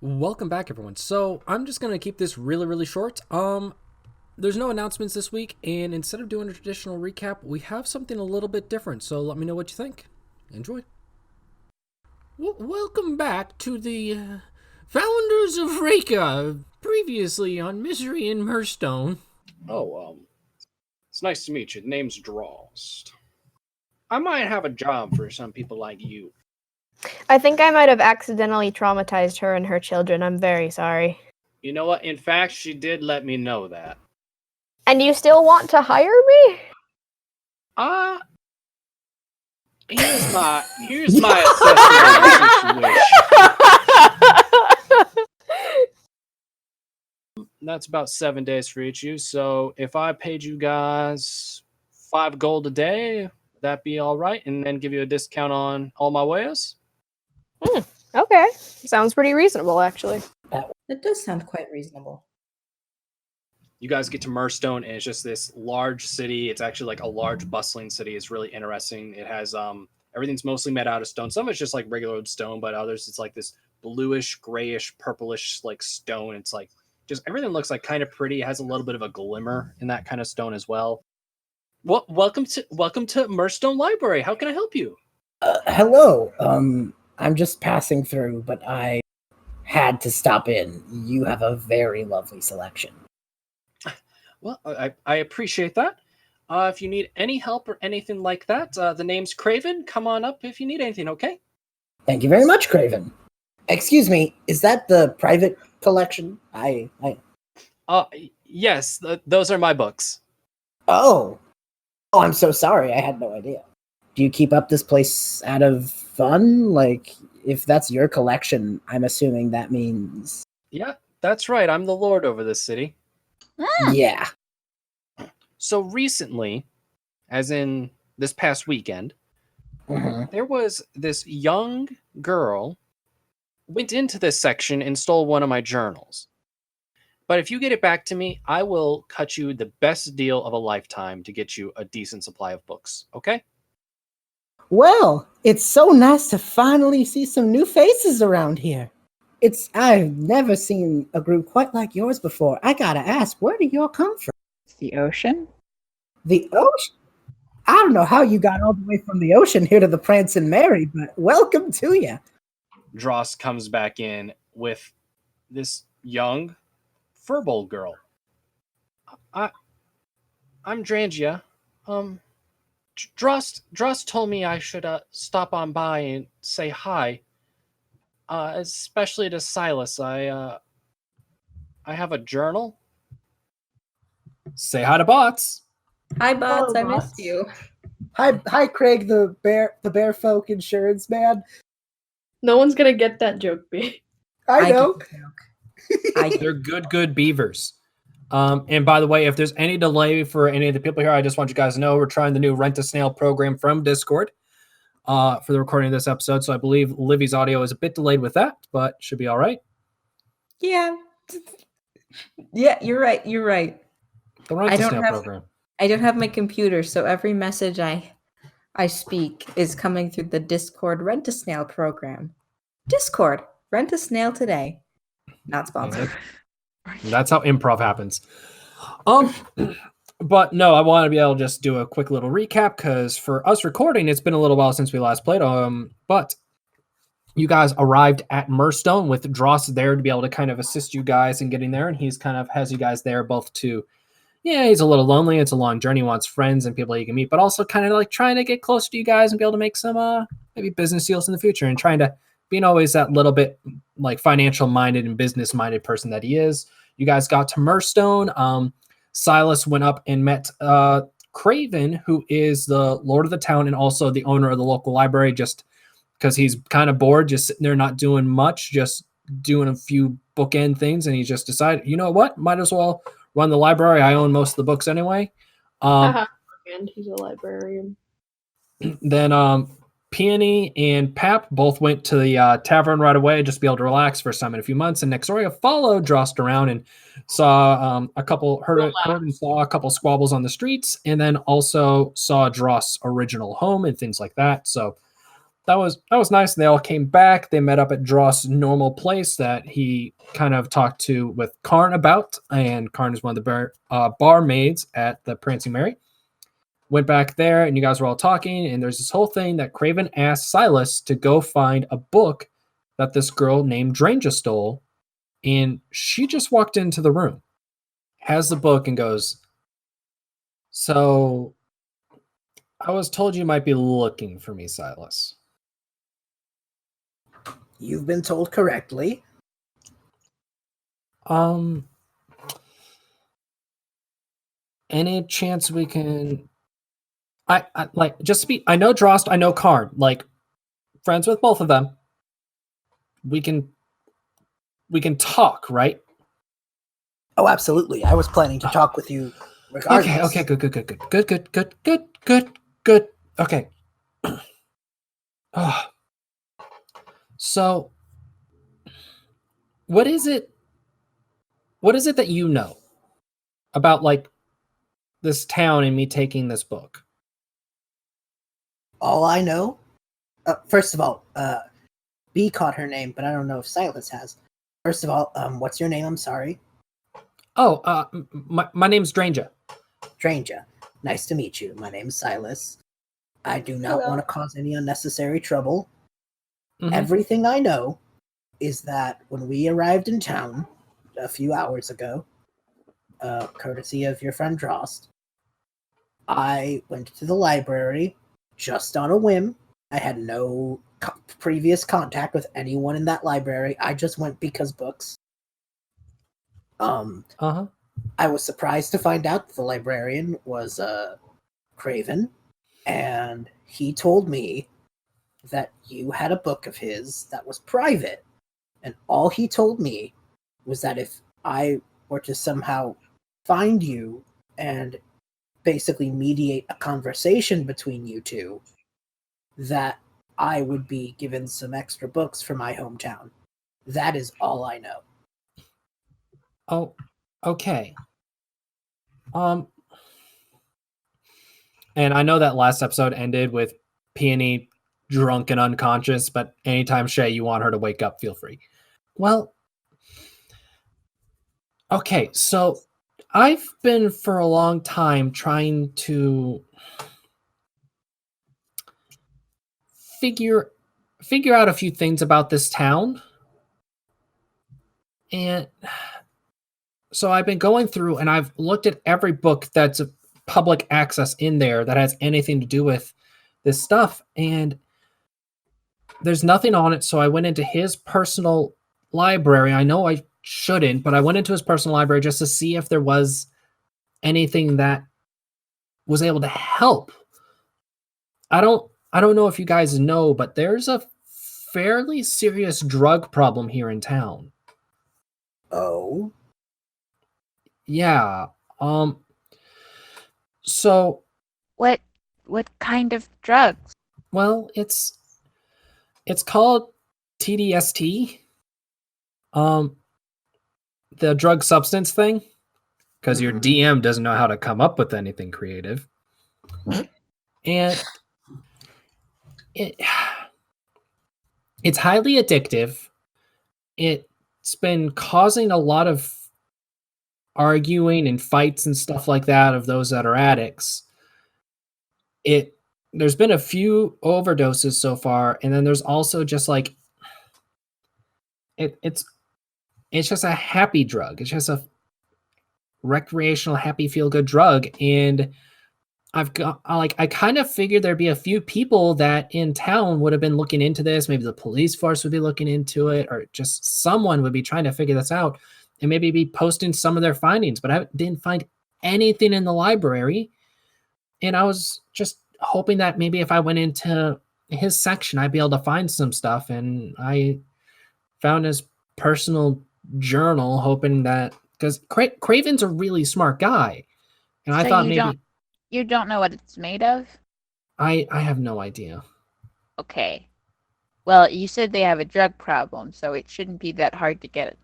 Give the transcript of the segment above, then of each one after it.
Welcome back, everyone. So I'm just gonna keep this really short. There's no announcements this week, and instead of doing a traditional recap, we have something a little bit different. So let me know what you think. Enjoy. Welcome back to the founders of Reka, previously on Misery in Mirstone. It's nice to meet you. The name's Drost. I might have a job for some people like you. I think I might have accidentally traumatized her and her children. I'm very sorry. You know what? In fact, she did let me know that. And you still want to hire me? Here's my assessment of the situation. That's about 7 days for each of you. So if I paid you guys 5 gold a day, would that be all right? And then give you a discount on all my wares? Okay. Sounds pretty reasonable, actually. That does sound quite reasonable. You guys get to Mirstone, and it's just this large city. It's actually like a large, bustling city. It's really interesting. It has everything's mostly made out of stone. Some of it's just like regular stone, but others it's like this bluish, grayish, purplish like stone. It's like just everything looks like kind of pretty. It has a little bit of a glimmer in that kind of stone as well. Well, welcome to Mirstone Library. How can I help you? Hello. I'm just passing through, but I had to stop in. You have a very lovely selection. Well, I appreciate that. If you need any help or anything like that, the name's Kraven. Come on up if you need anything, okay? Thank you very much, Kraven. Excuse me, is that the private collection? Yes, those are my books. Oh, I'm so sorry. I had no idea. Do you keep up this place out of fun? Like, if that's your collection, I'm assuming that means... Yeah, that's right. I'm the lord over this city. Yeah. So recently, as in this past weekend, there was this young girl went into this section and stole one of my journals. But if you get it back to me, I will cut you the best deal of a lifetime to get you a decent supply of books, okay? Well, it's so nice to finally see some new faces around here. I've never seen a group quite like yours before. I gotta ask, where do y'all come from? The ocean? The ocean? I don't know how you got all the way from the ocean here to the Prancing Mary, but welcome to you. Drost comes back in with this young firbolg girl. I'm Drangea. Drost told me I should stop on by and say hi. Especially to Silus. I have a journal. Say hi to bots. Hi, bots. Hello, I missed bots. you. Hi, Craig, the bear folk insurance man. No one's gonna get that joke, B. I know. They're good beavers. And by the way, if there's any delay for any of the people here, I just want you guys to know we're trying the new Rent a Snail program from Discord for the recording of this episode. So I believe Livy's audio is a bit delayed with that, but should be all right. Yeah. Yeah, you're right. The Rent a Snail program. I don't have my computer, so every message I speak is coming through the Discord Rent a Snail program. Discord, rent a snail today. Not sponsored. That's how improv happens. But no, I want to be able to just do a quick little recap because for us recording, it's been a little while since we last played. But you guys arrived at Mirstone with Drost there to be able to kind of assist you guys in getting there, and he's kind of has you guys there both to, he's a little lonely. It's a long journey. He wants friends and people he can meet, but also kind of like trying to get closer to you guys and be able to make some maybe business deals in the future and trying to being always that little bit like financial minded and business minded person that he is. You guys got to Mirstone. Silus went up and met Kraven, who is the lord of the town and also the owner of the local library, just because he's kind of bored, just sitting there not doing much, just doing a few bookend things. And he just decided, you know what, might as well run the library. I own most of the books anyway. And he's a librarian. Then Peony and Pap both went to the tavern right away, just to be able to relax for some in a few months. And Nexoria followed Drost around and saw heard and saw a couple squabbles on the streets, and then also saw Drost's original home and things like that. So that was nice. They all came back. They met up at Drost's normal place that he kind of talked to with Karn about, and Karn is one of the barmaids at the Prancing Mary. Went back there, and you guys were all talking, and there's this whole thing that Kraven asked Silus to go find a book that this girl named Drangea stole, and she just walked into the room, has the book, and goes, "So, I was told you might be looking for me, Silus." You've been told correctly. Any chance we can... I like, just to be... I know Drost, I know Karn. Like, friends with both of them. We can talk, right? Oh, absolutely. I was planning to talk with you regardless. Okay, good. Okay. So, what is it that you know about, like, this town and me taking this book? All I know, first of all, B caught her name, but I don't know if Silus has. First of all, what's your name? I'm sorry. Oh, my name's Drangea. Drangea. Nice to meet you. My name's Silus. I do not Hello. want to cause any unnecessary trouble. Mhm. Everything I know is that when we arrived in town a few hours ago, courtesy of your friend Drost, I went to the library just on a whim. I had no previous contact with anyone in that library. I just went because books. Uh-huh. I was surprised to find out that the librarian was Kraven, and he told me that you had a book of his that was private, and all he told me was that if I were to somehow find you and basically mediate a conversation between you two, that I would be given some extra books for my hometown. That is all I know. Oh, okay. And I know that last episode ended with Peony drunk and unconscious, but anytime, Shay, you want her to wake up, feel free. Well, okay, so I've been for a long time trying to figure out a few things about this town. And so I've been going through and I've looked at every book that's public access in there that has anything to do with this stuff, and there's nothing on it. So I went into his personal library. I know I shouldn't, but I went into his personal library just to see if there was anything that was able to help. I don't know if you guys know, but there's a fairly serious drug problem here in town. Oh? Yeah. So, What kind of drugs? well, it's called TDST. The drug substance thing, because your DM doesn't know how to come up with anything creative. And it's highly addictive. It's been causing a lot of arguing and fights and stuff like that of those that are addicts. There's been a few overdoses so far, and then there's also just like it's just a happy drug. It's just a recreational happy feel good drug, and I kind of figured there'd be a few people that in town would have been looking into this. Maybe the police force would be looking into it, or just someone would be trying to figure this out and maybe be posting some of their findings. But I didn't find anything in the library, and I was just hoping that maybe if I went into his section, I'd be able to find some stuff. And I found his personal journal, hoping that, because Kraven's a really smart guy, and I So thought you maybe You don't know what it's made of? I have no idea. Okay. Well, you said they have a drug problem, so it shouldn't be that hard to get a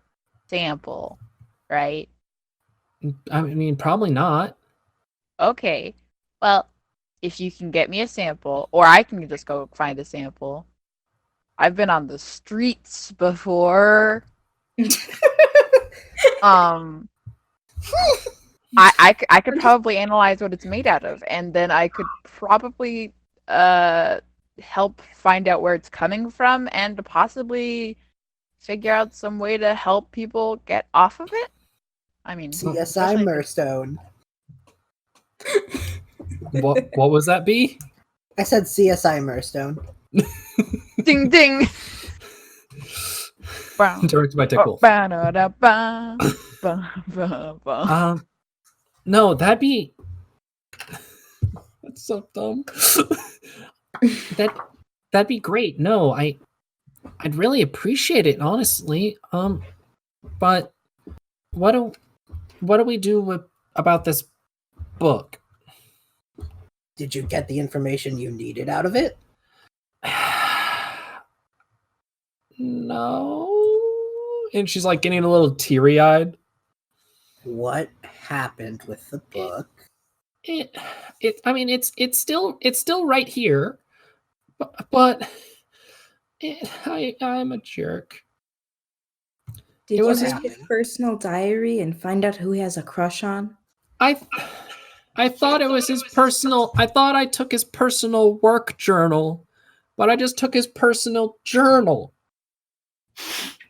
sample, right? I mean, probably not. Okay. Well, if you can get me a sample, or I can just go find a sample, I've been on the streets before. I could probably analyze what it's made out of, and then I could probably help find out where it's coming from, and possibly figure out some way to help people get off of it. I mean, CSI especially- Mirstone. What was that, B? I said CSI Mirstone. Ding ding. Directed by Dick Wolf. No, that'd be that's so dumb. That'd be great. No, I'd really appreciate it, honestly. But what do we do about this book? Did you get the information you needed out of it? No. And she's like getting a little teary-eyed. What happened with the book? I mean, it's still right here, but I'm a jerk. Did It you was read his personal diary and find out who he has a crush on? I thought it was his personal. I thought I took his personal work journal, but I just took his personal journal.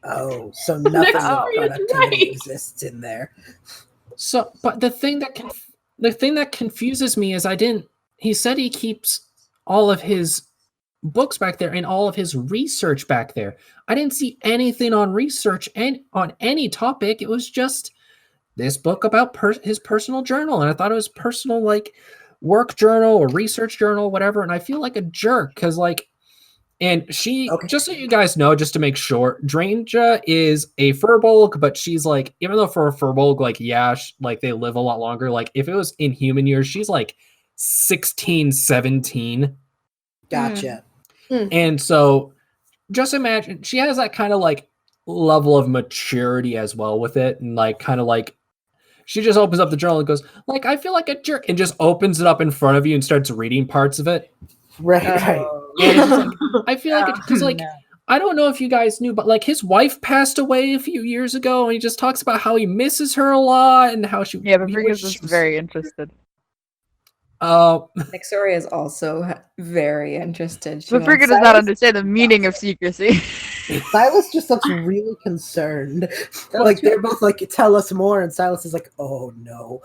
Oh, so nothing of Nexoria's productivity right. exists in there. So, but the thing that confuses me is he said he keeps all of his books back there and all of his research back there. I didn't see anything on research and on any topic. It was just this book about his personal journal, and I thought it was personal, like work journal or research journal, whatever. And I feel like a jerk because, like, and she, just so you guys know, just to make sure, Drangea is a firbolg, but she's like, even though for a firbolg, like, yeah, like they live a lot longer. Like, if it was in human years, she's like 16, 17. Gotcha. And so just imagine she has that kind of like level of maturity as well with it. And like, kind of like, she just opens up the journal and goes, like, I feel like a jerk, and just opens it up in front of you and starts reading parts of it. Right. And it's like, I feel like because like I don't know if you guys knew, but like his wife passed away a few years ago, and he just talks about how he misses her a lot and how she. Yeah, Paprika's just very interested. Nexoria is also very interested. Paprika does not understand the meaning of secrecy. Silas just looks really concerned. Like they're both like, tell us more, and Silas is like, oh no.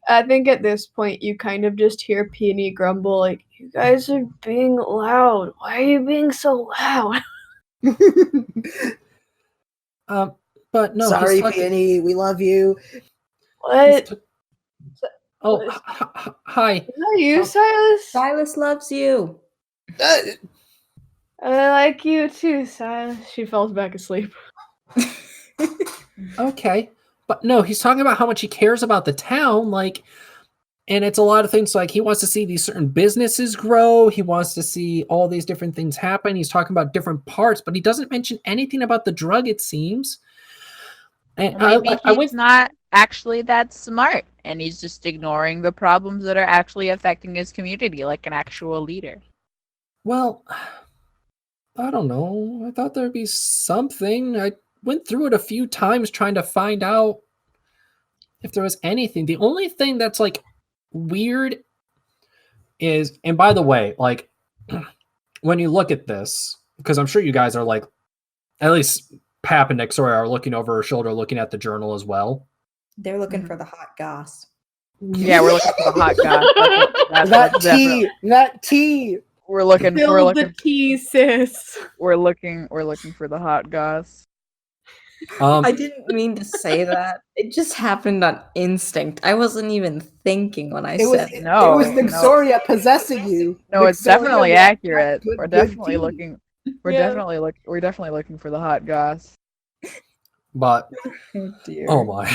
I think at this point you kind of just hear Peony grumble like, "You guys are being loud. Why are you being so loud?" But no. Sorry, Peony. We love you. What? Hi. Is that you, Silas? Silas loves you. I like you too, Silas. She falls back asleep. Okay. But no, he's talking about how much he cares about the town, like, and it's a lot of things. Like, he wants to see these certain businesses grow. He wants to see all these different things happen. He's talking about different parts, but he doesn't mention anything about the drug, it seems. And Maybe he's not actually that smart, and he's just ignoring the problems that are actually affecting his community, like an actual leader. Well, I don't know. I thought there'd be something. I went through it a few times trying to find out if there was anything. The only thing that's like weird is, and by the way, like when you look at this, because I'm sure you guys are like, at least Pap and Nexoria are looking over her shoulder, looking at the journal as well. They're looking for the hot goss. Yeah, we're looking for the hot goss. That tea. We're looking. The tea, sis. We're looking for the hot goss. I didn't mean to say that. It just happened on instinct. I wasn't even thinking when I said it. No. It was Nexoria possessing you. No, it's Nexoria definitely was accurate. good- We're good definitely tea. looking. We're Yeah. definitely looking for the hot goss. But Oh dear. oh my,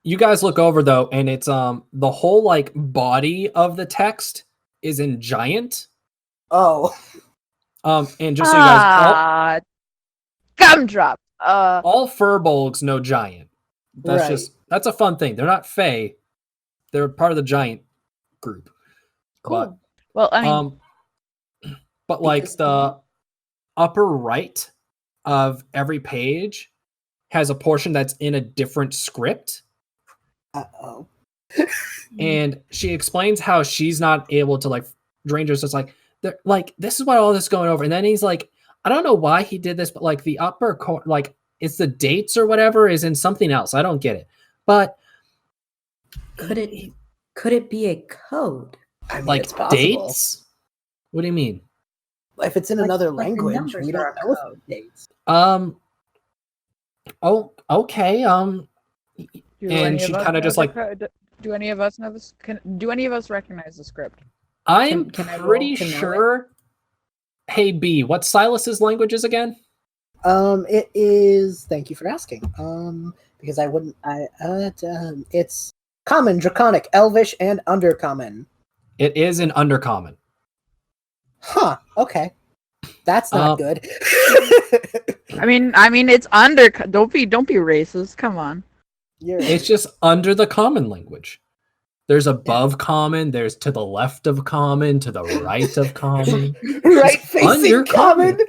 you guys look over though, and it's the whole like body of the text is in giant. Oh. And just so you guys, Gumdrop. all firbolgs know giant. That's Right. that's a fun thing. They're not Fey. They're part of the giant group. Cool. Well, I mean, But like Because- the upper right of every page has a portion that's in a different script. Uh-oh. And she explains how she's not able to like Dranger's just like this is what all this is going over. And then he's like, I don't know why he did this, but like the upper like it's the dates or whatever is in something else. I don't get it. But Could it be a code? I mean, like it's possible. dates? What do you mean? If it's in Like- another like the language, numbers we are don't a know if code. dates. Oh, okay. do and any she of us kinda know just, the like- do any of us know this? Do any of us recognize the script? I'm Can I roll pretty to know it? sure. Hey B, what's Silas's languages again? It is. Thank you for asking. Because I wouldn't. It's Common, Draconic, Elvish, and Undercommon. It is an undercommon. Huh. Okay. That's not good. I mean, it's under. Don't be racist. Come on. You're It's just under the common language. There's above common, there's to the left of common, to the right of common. right facing undercommon.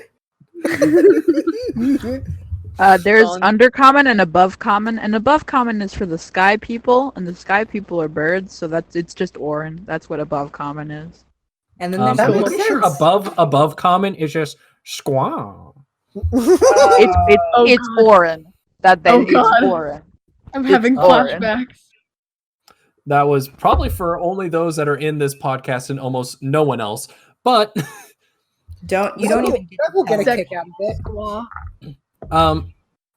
Common. There's Gone. undercommon and above common, and above common is for the sky people, and the sky people are birds, so it's just Orin. That's what above common is. And then I'm there's That makes pretty sure sense. above common is just squaw. It's God. Orin. Oh, It's God. Orin. I'm having Orin. flashbacks. That was probably for only those that are in this podcast and almost no one else. But don't even get We'll get a Sec- kick out of it. Squaw.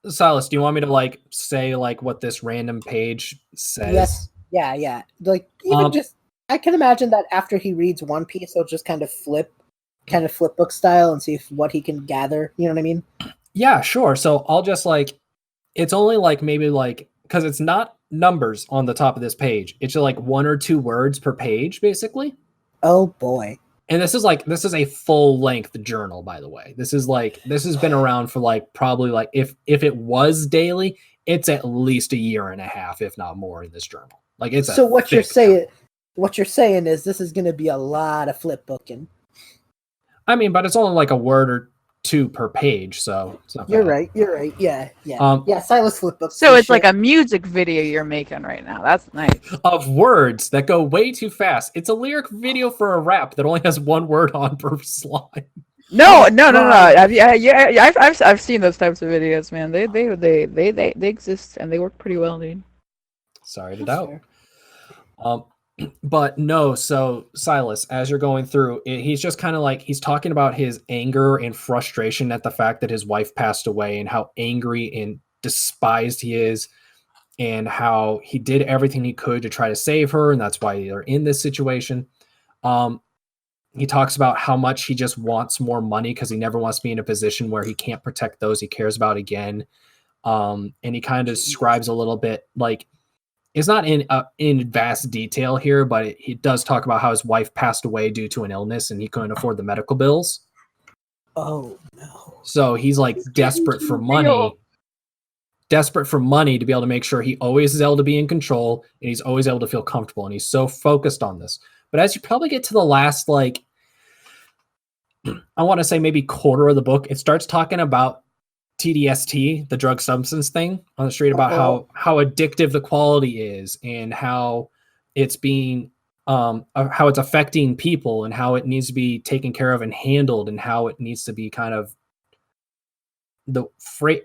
Silas, do you want me to like say like what this random page says? Yes. Yeah. Like even just, I can imagine that after he reads one piece, he'll just kind of flip book style and see if what he can gather. You know what I mean? Yeah, sure. So I'll just like, it's only like maybe like, because it's not numbers on the top of this page. It's just like 1 or 2 words per page, basically. Oh boy. And this is a full length journal, by the way. This has been around for like probably like if it was daily, it's at least a year and a half, if not more, in this journal. Like it's So what you're thick saying? What you're saying is this is going to be a lot of flip booking. I mean, but it's only like a word or 2 per page, so it's not You're bad. right. Yeah. Um, Yeah. Silas flip books. So it's like a music video you're making right now. That's nice. Of words that go way too fast. It's a lyric video for a rap that only has 1 word on per slide. No. I've seen those types of videos, man. They exist and they work pretty well, dude. Sorry to That's doubt. fair. But no, so Silas, as you're going through, he's just kind of like, he's talking about his anger and frustration at the fact that his wife passed away and how angry and despised he is and how he did everything he could to try to save her. And that's why they're in this situation. He talks about how much he just wants more money because he never wants to be in a position where he can't protect those he cares about again. And he kind of describes a little bit like, it's not in vast detail here, but he does talk about how his wife passed away due to an illness and he couldn't afford the medical bills. Oh no. So he's like desperate for money to be able to make sure he always is able to be in control and he's always able to feel comfortable. And he's so focused on this. But as you probably get to the last, like, I want to say maybe quarter of the book, it starts talking about TDST, the drug substance thing on the street, about how addictive the quality is and how it's being how it's affecting people and how it needs to be taken care of and handled and how it needs to be kind of the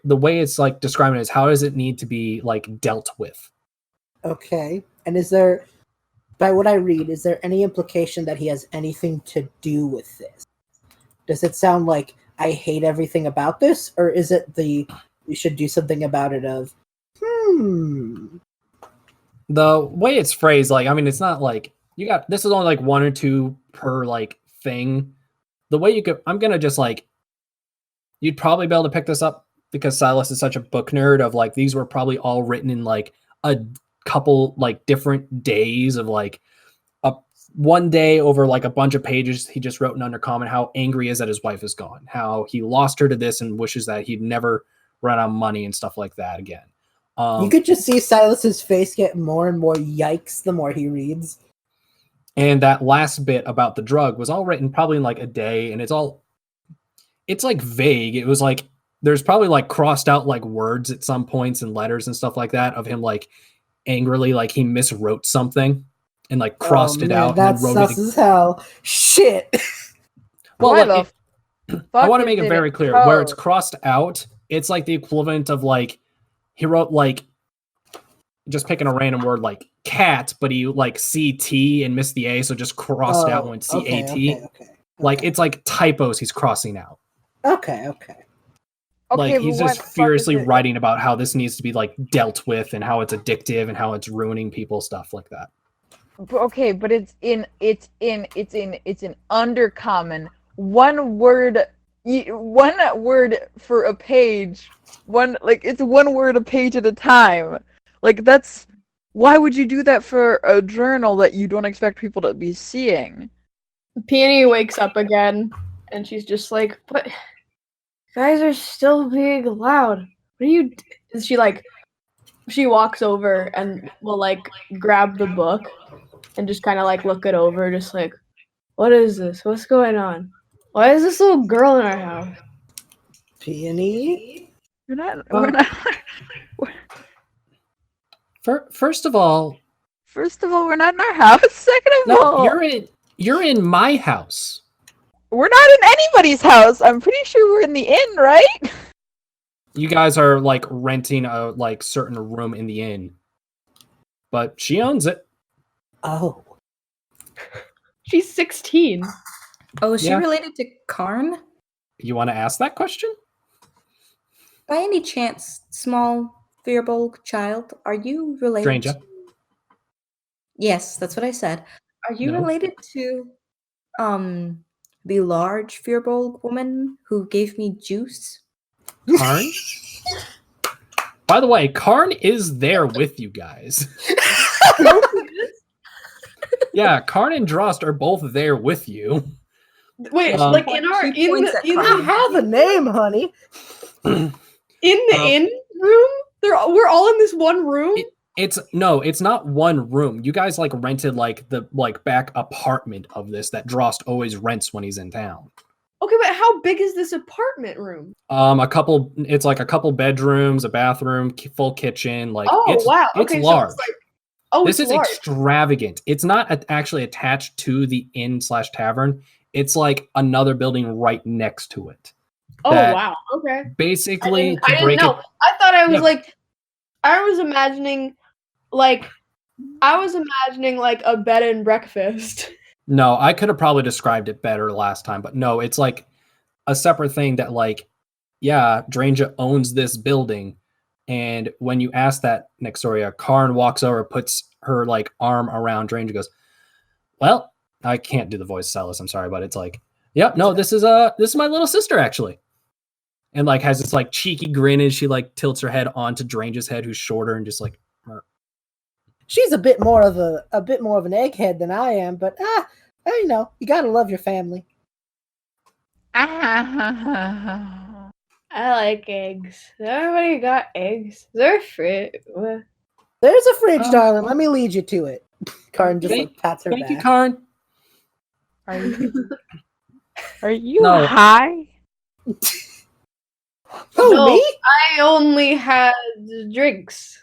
way it's like describing it is how does it need to be like dealt with. Okay. And is there, by what I read, is there any implication that he has anything to do with this? Does it sound like I hate everything about this, or is it we should do something about it of, The way it's phrased, like, I mean, it's not like this is only like 1 or 2 per like thing. The way I'm gonna just like, you'd probably be able to pick this up because Silas is such a book nerd of like, these were probably all written in like a couple like different days of like one day over like a bunch of pages. He just wrote in Undercommon how angry he is that his wife is gone, how he lost her to this and wishes that he'd never run out of money and stuff like that again. you could just see Silas's face get more and more yikes the more he reads. And that last bit about the drug was all written probably in like a day, and it's like vague. It was like there's probably like crossed out like words at some points and letters and stuff like that of him like angrily like he miswrote something and like crossed it out That's and then wrote sus it. as hell. Shit. Well, Why like, the I fuck want to is make it in very a clear where it's code? crossed out. It's like the equivalent of like he wrote like just picking a random word like cat, but he like CT and missed the A, so just crossed out and went CAT. Okay. Like it's like typos he's crossing out. Okay. Like he's but why just the fuck furiously is it- writing about how this needs to be like dealt with and how it's addictive and how it's ruining people, stuff like that. Okay, but it's in undercommon. One word for a page. It's one word a page at a time. Like that's why would you do that for a journal that you don't expect people to be seeing? Peony wakes up again, and she's just like, "But guys are still being loud. What are you?" And she walks over and will like grab the book and just kind of like look it over, just like, "What is this? What's going on? Why is this little girl in our house?" Peony? We're not. First of all, First of all, we're not in our house. Second of no, all, you're in my house. we're not in anybody's house. I'm pretty sure we're in the inn, right? You guys are like renting a like certain room in the inn, but she owns it. Oh. She's 16. Oh, is she Yeah. related to Karn? You want to ask that question? By any chance, small firbolg child, are you related Drangea. to... Yes, that's what I said. Are you No. related to the large firbolg woman who gave me juice? Karn? By the way, Karn is there with you guys. Yeah, Karn and Drost are both there with you. Wait, Um, like in our She points at in I Karn. the have a name, honey. inn room? We're all in this one room? It's not one room. You guys like rented like the like back apartment of this that Drost always rents when he's in town. Okay, but how big is this apartment room? It's like a couple bedrooms, a bathroom, full kitchen. Like Oh, it's wow. it's Okay, so large. it's like, oh, This it's is large. extravagant. It's not actually attached to the inn/tavern. It's like another building right next to it. Oh, that wow. Okay. Basically, I to break didn't know. it. I thought I was Yeah. like, I was imagining like a bed and breakfast. No, I could have probably described it better last time, but no, it's like a separate thing that like, yeah, Drangea owns this building. And when you ask that, Nexoria, Karn walks over, puts her like arm around Drangea, goes, "Well, I can't do the voice, Silus. I'm sorry, but it's like, yep, no, this is my little sister actually," and like has this like cheeky grin as she like tilts her head onto Drangea's head, who's shorter, and just like, She's a bit more of an egghead than I am, but you know, you gotta love your family. I like eggs. Everybody got eggs. Is there a fridge? There's a fridge, darling. Let me lead you to it. Karn just Thank- like pats her "Thank you, back. Karn." Are you No. high? Who, No. me? I only had drinks.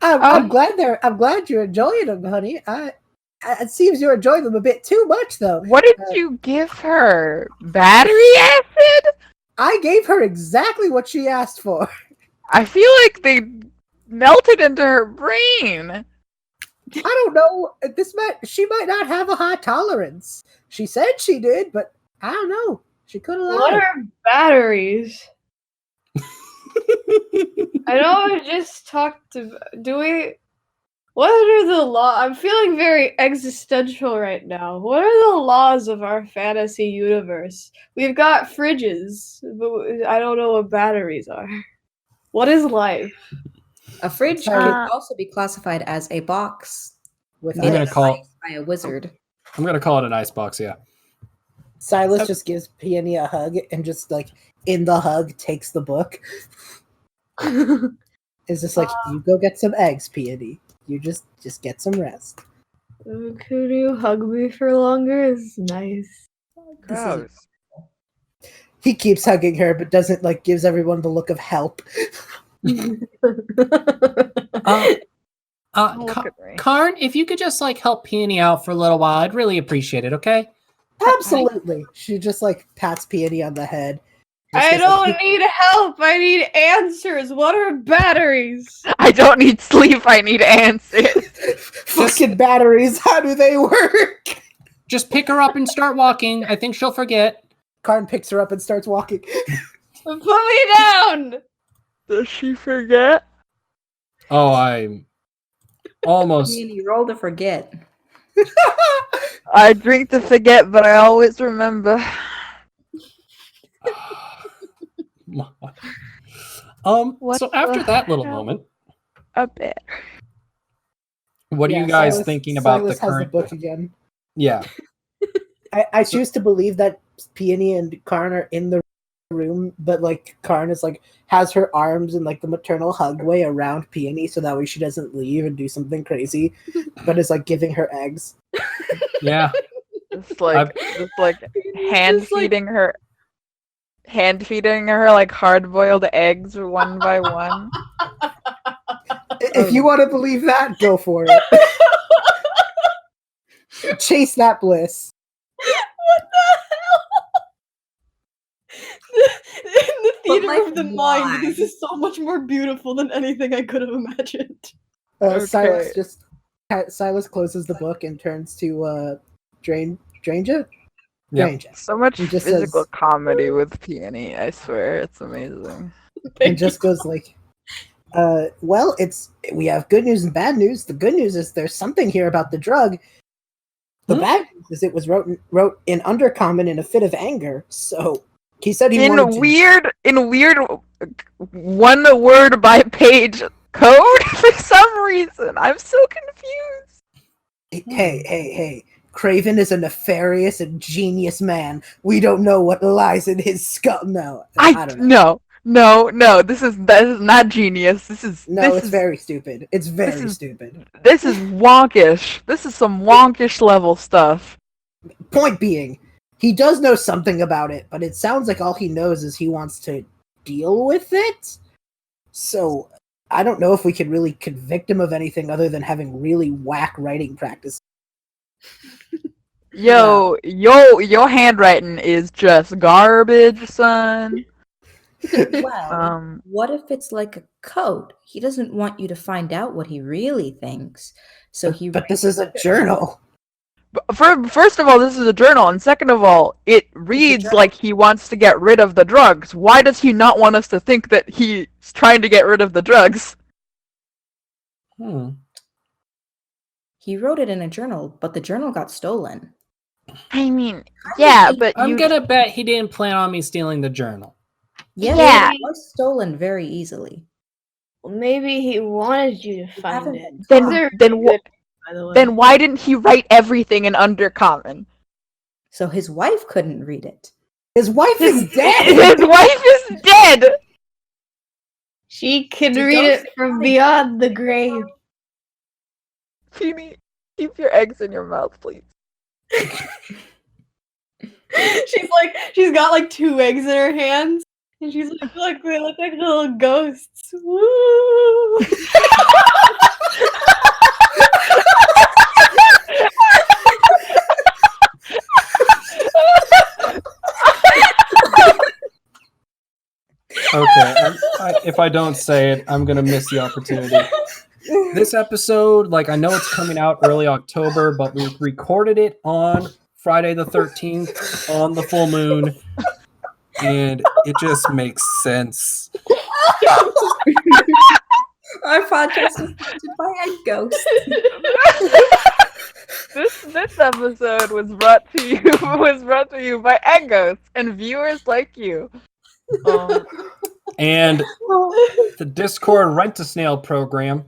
I'm glad you're enjoying them, honey. It seems you're enjoying them a bit too much, though. What did you give her? Battery acid? I gave her exactly what she asked for. I feel like they melted into her brain. I don't know. She might not have a high tolerance. She said she did, but I don't know. She could have What lied. are batteries? I know I just talked to. Do we? What are the laws? I'm feeling very existential right now. What are the laws of our fantasy universe? We've got fridges, but I don't know what batteries are. What is life? A fridge could also be classified as a box With I'm gonna ice. call by a wizard. I'm gonna call it an icebox. Yeah. Silas just gives Peony a hug and just like in the hug takes the book. It's just like, you go get some eggs, Peony. You just get some rest. Could you hug me for longer? It's nice. This is Gross. He keeps hugging her, but doesn't gives everyone the look of help. Don't look at me. Karn, if you could just help Peony out for a little while, I'd really appreciate it. Okay. Absolutely. She just pats Peony on the head. Just I goes, don't need help. I need answers. What are batteries? I don't need sleep. I need answers. Fucking batteries. How do they work? Just pick her up and start walking. I think she'll forget. Karn picks her up and starts walking. Put me down. Does she forget? Oh, I'm almost. Peony, roll to forget. I drink to forget, but I always remember. What So after the that little hell? moment, A bit. what are Yeah, you guys Silas- thinking about Silas the has current? the book again. Yeah. I choose to believe that Peony and Karn are in the room, but Karn is has her arms in the maternal hug way around Peony, so that way she doesn't leave and do something crazy, but is giving her eggs. Yeah. Just hand feeding her hard boiled eggs one by one. If you want to believe that, go for it. Chase that bliss. What the hell? In the theater of the why? mind, this is so much more beautiful than anything I could have imagined. Silas Okay. Silas closes the book and turns to Drangea. Yep. Drangea. So much He just physical says- comedy with Peony, I swear. It's amazing. And just goes well, we have good news and bad news. The good news is there's something here about the drug. The bad news is it was wrote in Undercommon in a fit of anger. So he said he wanted to. In weird 1 word by page code for some reason. I'm so confused. Hey. Kraven is a nefarious and genius man. We don't know what lies in his skull. No, I don't know. No. That is not genius. This It's is very stupid. It's very is- stupid. This is wonkish. This is some wonkish level stuff. Point being, he does know something about it, but it sounds like all he knows is he wants to deal with it. So I don't know if we could really convict him of anything other than having really whack writing practice. Yo, your handwriting is just garbage, son. Well, what if it's like a code? He doesn't want you to find out what he really thinks. So he But this is a journal. First of all, this is a journal, and second of all, it reads journal. like he wants to get rid of the drugs. Why does he not want us to think that he's trying to get rid of the drugs? He wrote it in a journal, but the journal got stolen. I mean, yeah, but I'm gonna bet he didn't plan on me stealing the journal. Yeah. It was stolen very easily. Well, maybe he wanted you to find haven't- it. Then- They're then really wh- good, by the way. then why didn't he write everything in Undercommon? So his wife couldn't read it. His wife is dead. His wife is dead! She can She read goes it from beyond the grave. Peony, keep your eggs in your mouth, please. She's got 2 eggs in her hands, and she's like, look, they look like little ghosts. Woo! Okay, if I don't say it, I'm gonna miss the opportunity. This episode, I know it's coming out early October, but we recorded it on Friday the 13th on the full moon, and it just makes sense. Our podcast is sponsored by a ghost. This episode was brought to you by Eggos and viewers like you. And the Discord Rent-a-Snail program.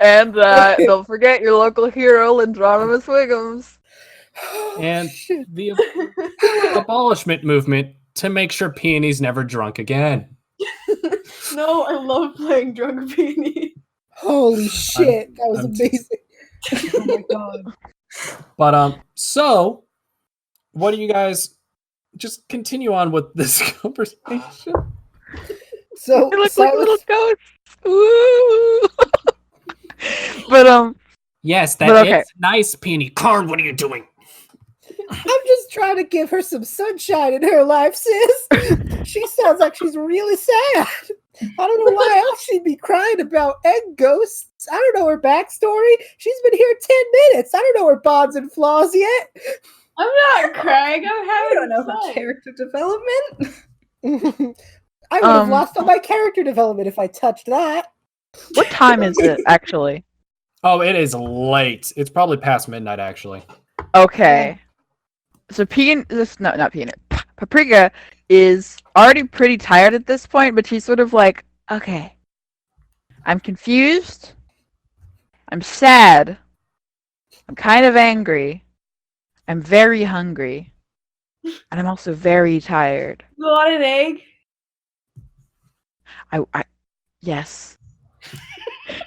And don't forget your local hero, Lindronimus Wiggums. And the abolishment movement to make sure Peony's never drunk again. No, I love playing Drunk Peony. Holy shit, that was I'm amazing. Oh my god. But so what do you guys just continue on with this conversation? So They look like little Silas, ghosts. Woo! But Yes, But that is okay. nice, Peony. Karn, what are you doing? I'm just trying to give her some sunshine in her life, sis. She sounds like she's really sad. I don't know why else she'd be crying about egg ghosts. I don't know her backstory. She's been here 10 minutes. I don't know her bonds and flaws yet. I'm not crying. I'm I having don't know her fun. character development. I would have lost all my character development if I touched that. what time is it actually? Oh, it is late. It's probably past midnight, actually. Okay. So not Peony. Paprika is already pretty tired at this point, but she's sort of like, okay, I'm confused. I'm sad. I'm kind of angry. I'm very hungry. And I'm also very tired. You want an egg? Yes.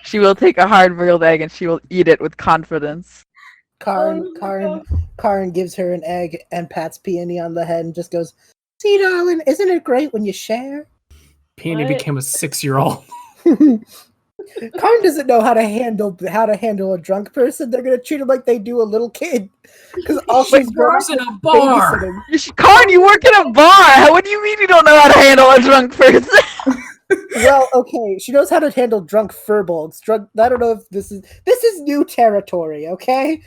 She will take a hard-boiled egg and she will eat it with confidence. Karn gives her an egg and pats Peony on the head and just goes, "See, darling, isn't it great when you share?" Peony What? became a 6-year-old. Karn doesn't know how to handle a drunk person. They're gonna treat him like they do a little kid. Because all she's Works in a bar. babysitting. Karn, you work in a bar! What do you mean you don't know how to handle a drunk person? Well, okay, she knows how to handle drunk firbolgs. I don't know if this is new territory. Okay,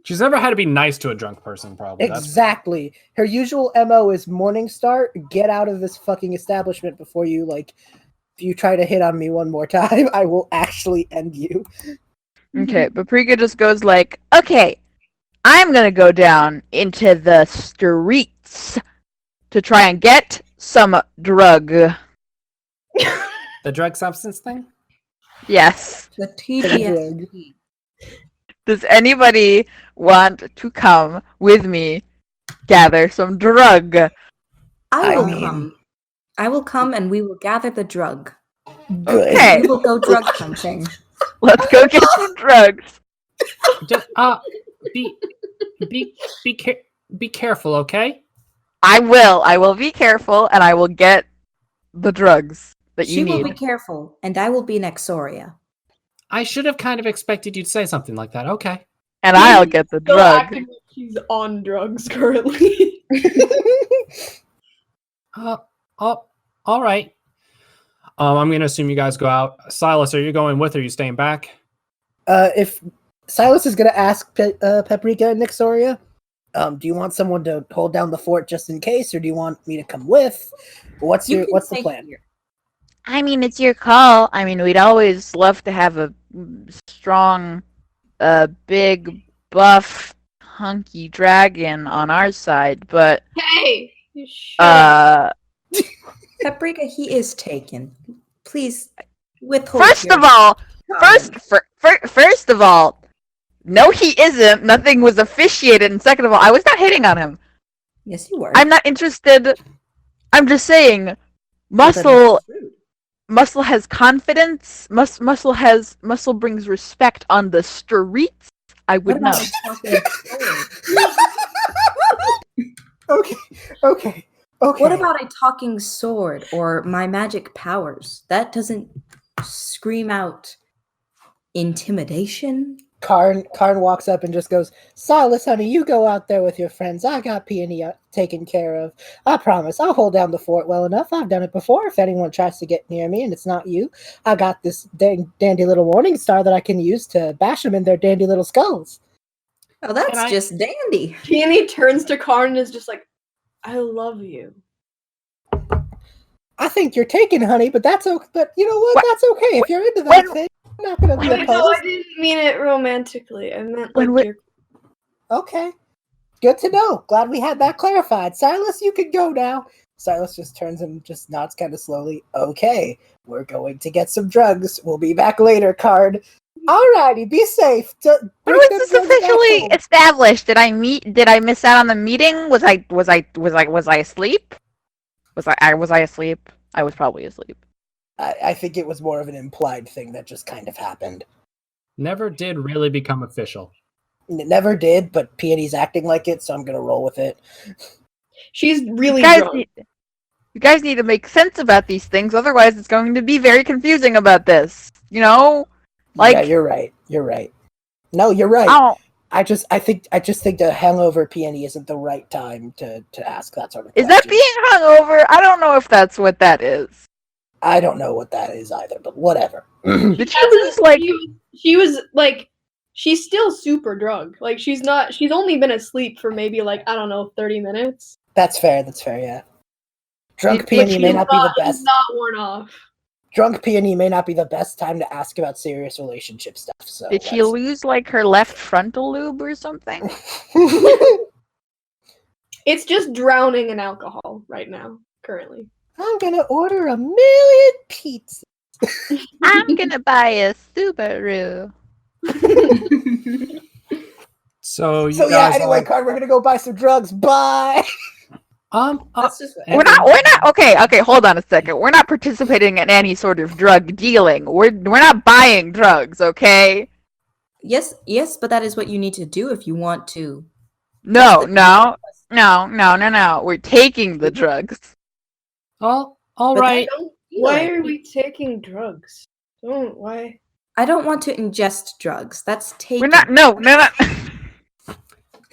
She's never had to be nice to a drunk person, probably. exactly. Her usual MO is Morningstar. Get out of this fucking establishment before you if you try to hit on me one more time, I will actually end you. Okay, Paprika just goes like, okay, I'm gonna go down into the streets to try and get some drug. The drug substance thing? Yes. The Drug. TDS. Does anybody want to come with me gather some drug? I will mean- come. I will come and we will gather the drug. Good. Okay. We will go drug hunting. Let's go get some drugs. Just, be careful, okay? I will be careful and I will get the drugs that you She will need. be careful, and I will be Nexoria. I should have kind of expected you to say something like that. Okay. And I'll get the Still drug. acting like she's on drugs currently. All right. I'm gonna assume you guys go out. Silas, are you going with, or are you staying back? If Silus is gonna ask Paprika and Nexoria, do you want someone to hold down the fort just in case, or do you want me to come with? What's You can the stay plan? here. I mean, it's your call. I mean, we'd always love to have a strong, big, buff, hunky dragon on our side, but Hey! You shut up. Paprika, he is taken. Please withhold. First your of all, comment. first of all, no, he isn't. Nothing was officiated, and second of all, I was not hitting on him. Yes, you were. I'm not interested. I'm just saying, Well, then muscle. that's rude. Muscle has confidence. Muscle brings respect on the streets. I What would know. about a talking sword? Okay. What about a talking sword or my magic powers? That doesn't scream out intimidation. Karn walks up and just goes, "Silas, honey, you go out there with your friends. I got Peony taken care of. I promise I'll hold down the fort well enough. I've done it before. If anyone tries to get near me and it's not you, I got this dandy little warning star that I can use to bash them in their dandy little skulls." Oh, that's Can I- just dandy. Peony turns to Karn and is just like, I love you. I think you're taken, honey, but that's okay. But you know what? What- That's okay. If you're into that thing, I'm not gonna be No, I opposed. didn't mean it romantically. I meant When like we- your Okay. Good to know. Glad we had that clarified. Silas, you can go now. Silas just turns and just nods kind of slowly. Okay, we're going to get some drugs. We'll be back later, Card. Alrighty, be safe. When was this officially established? Did I miss out on the meeting? Was I asleep? Was I asleep? I was probably asleep. I think it was more of an implied thing that just kind of happened. Never did really become official. It never did, but Peony's acting like it, so I'm gonna roll with it. She's really You guys drunk. you guys need to make sense about these things, otherwise it's going to be very confusing about this. You know? Like, yeah, you're right. You're right. No, you're right. oh, I just think the hangover Peony isn't the right time to ask that sort of is question. that being hungover? I don't know if that's what that is. I don't know what that is either, but whatever. Did she lose like She was like, she's still super drunk. Like she's only been asleep for maybe like, I don't know, 30 minutes. That's fair, yeah. Drunk But Peony she may She's not be the she's best. not worn off. Drunk Peony may not be the best time to ask about serious relationship stuff. So did she lose like her left frontal lobe or something? It's just drowning in alcohol right now, currently. I'm gonna order 1,000,000 pizzas. I'm gonna buy a Subaru. So you So guys yeah, are anyway, like, Card, we're gonna go buy some drugs. Bye. That's just We're not okay, hold on a second. We're not participating in any sort of drug dealing. We're not buying drugs, okay? yes, but that is what you need to do if you want to. No. We're taking the drugs. all But right. Why are we taking drugs? Why? I don't want to ingest drugs. That's taking. We're not no.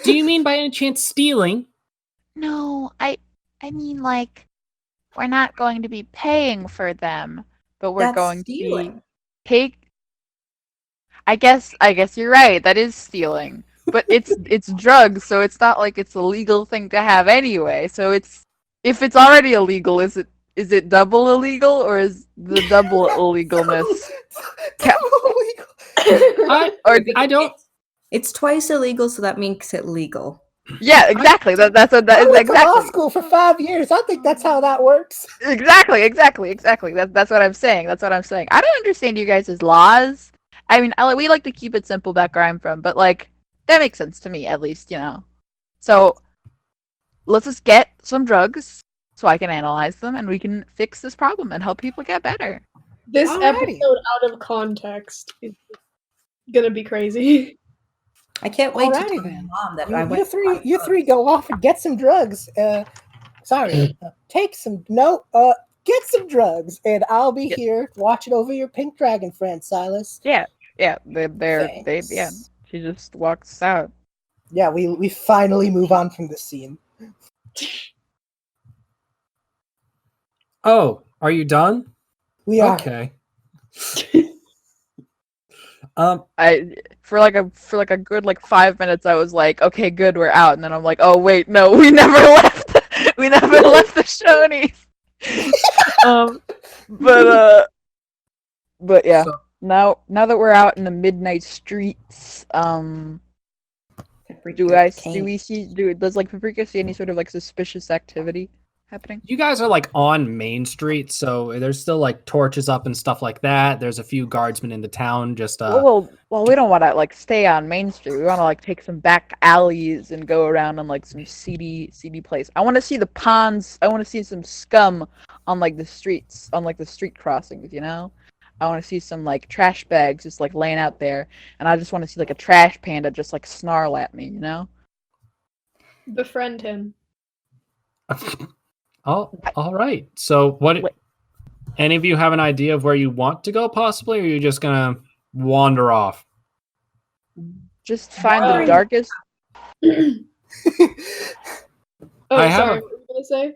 Do you mean by any chance stealing? No, I mean like we're not going to be paying for them, but we're That's going stealing. to take I guess you're right. That is stealing. But it's drugs, so it's not like it's a legal thing to have anyway. So if it's already illegal, is it double illegal or is the double illegalness I don't. It's twice illegal, so that makes it legal. Yeah, exactly. That's what that I is went to law exactly. school for 5 years. I think that's how that works. Exactly. That's what I'm saying. I don't understand you guys' laws. I mean, we like to keep it simple back where I'm from, but like that makes sense to me at least, you know. So let's just get some drugs so I can analyze them and we can fix this problem and help people get better. This Alrighty. episode out of context is gonna be crazy. I can't wait to Alrighty tell then. my mom that I You went. three, go off and get some drugs. Take some. No, get some drugs, and I'll be here watching over your pink dragon friend, Silus. Yeah, they Thanks. She just walks out. Yeah, we finally move on from this scene. Oh, are you done? We are. Okay. I for like a good like 5 minutes I was like, okay, good, we're out, and then I'm like, oh wait, no, we never left. We never left the Shonies. But yeah. So- Now that we're out in the midnight streets, does like Paprika see any sort of like suspicious activity happening? You guys are like on Main Street, so there's still like torches up and stuff like that. There's a few guardsmen in the town. Just Well, we don't want to like stay on Main Street. We want to like take some back alleys and go around on like some seedy place. I want to see the ponds. I want to see some scum on like the streets, on like the street crossings. You know, I want to see some like trash bags just like laying out there, and I just want to see like a trash panda just like snarl at me. You know. Befriend him. Oh, all right. So what? Wait. Any of you have an idea of where you want to go, possibly, or are you just gonna wander off? Just find the Fine. darkest. Oh, I have sorry. a- What were you gonna say?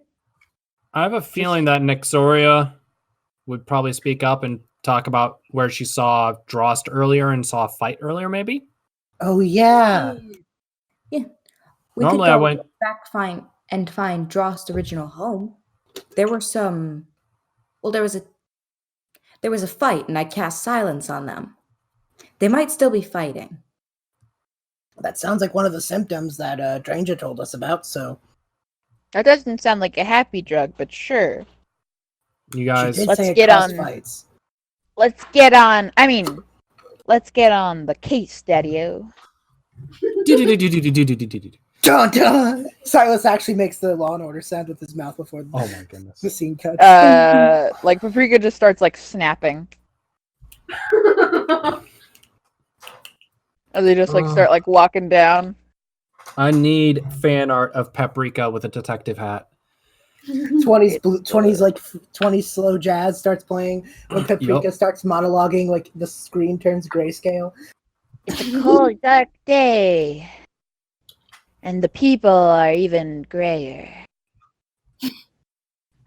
I have a feeling that Nexoria would probably speak up and talk about where she saw Drost earlier and saw a fight earlier, maybe. Oh yeah. We Normally could I go went- back find Drost's original home. There were some. Well, there was a fight, and I cast silence on them. They might still be fighting. That sounds like one of the symptoms that Drangea told us about. So That doesn't sound like a happy drug, but sure. You guys, she did let's say it get caused on- fights. Let's get on. I mean, let's get on the case, Daddy-o. Dun, dun. Silus actually makes the Law and Order sound with his mouth before Oh my goodness. the scene cuts. Like Paprika just starts like snapping. And they just like start like walking down. I need fan art of Paprika with a detective hat. 20s like 20 slow jazz starts playing when Paprika starts monologuing, like the screen turns grayscale. It's a cold, dark day. And the people are even grayer.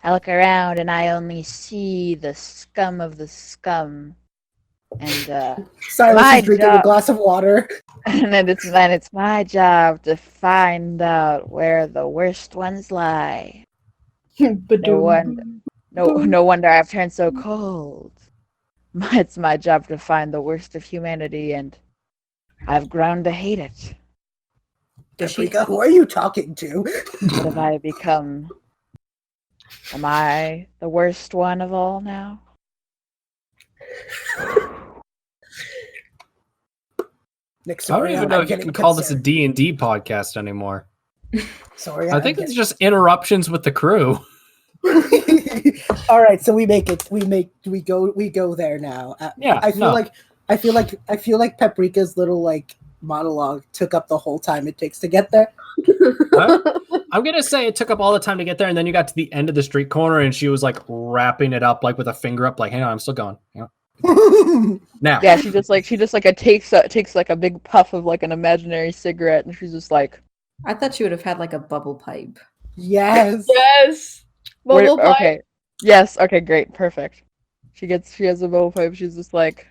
I look around and I only see the scum of the scum. And Silus is drinking a glass of water. And then it's my job to find out where the worst ones lie. No wonder I've turned so cold. It's my job to find the worst of humanity, and I've grown to hate it. Paprika, who are you talking to? What have I become? Am I the worst one of all now? Nexoria, I don't even know if you can call this a D&D podcast anymore. Sorry, I think it's just interruptions with the crew. All right, so we go there now. I feel like Paprika's little like monologue took up the whole time it takes to get there. I'm gonna say it took up all the time to get there, and then you got to the end of the street corner, and she was like wrapping it up like with a finger up, like, "Hang on, I'm still going." Now, yeah, she just takes like a big puff of like an imaginary cigarette, and she's just like, I thought she would have had like a bubble pipe. Yes. Yes. Bubble pipe. Okay. Yes. Okay. Great. Perfect. She has a bubble pipe. She's just like,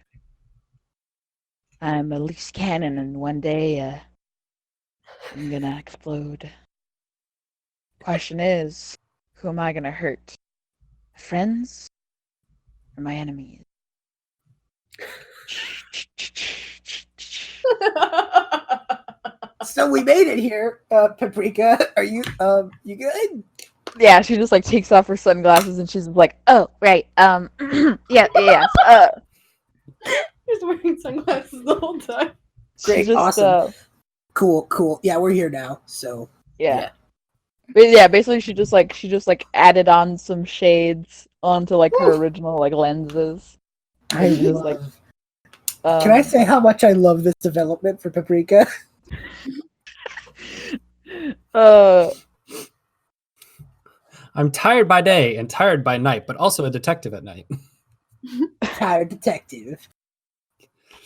I'm a loose cannon, and one day I'm gonna explode. Question is, who am I gonna hurt? My friends or my enemies? So we made it here, Paprika. Are you you good? Yeah, she just like takes off her sunglasses and she's like, "Oh, right, yes." He's wearing sunglasses the whole time. Great, awesome, cool. Yeah, we're here now. So yeah. But yeah, basically she just added on some shades onto like her original like lenses. I just love. like. Can I say how much I love this development for Paprika? I'm tired by day and tired by night, but also a detective at night. Tired detective.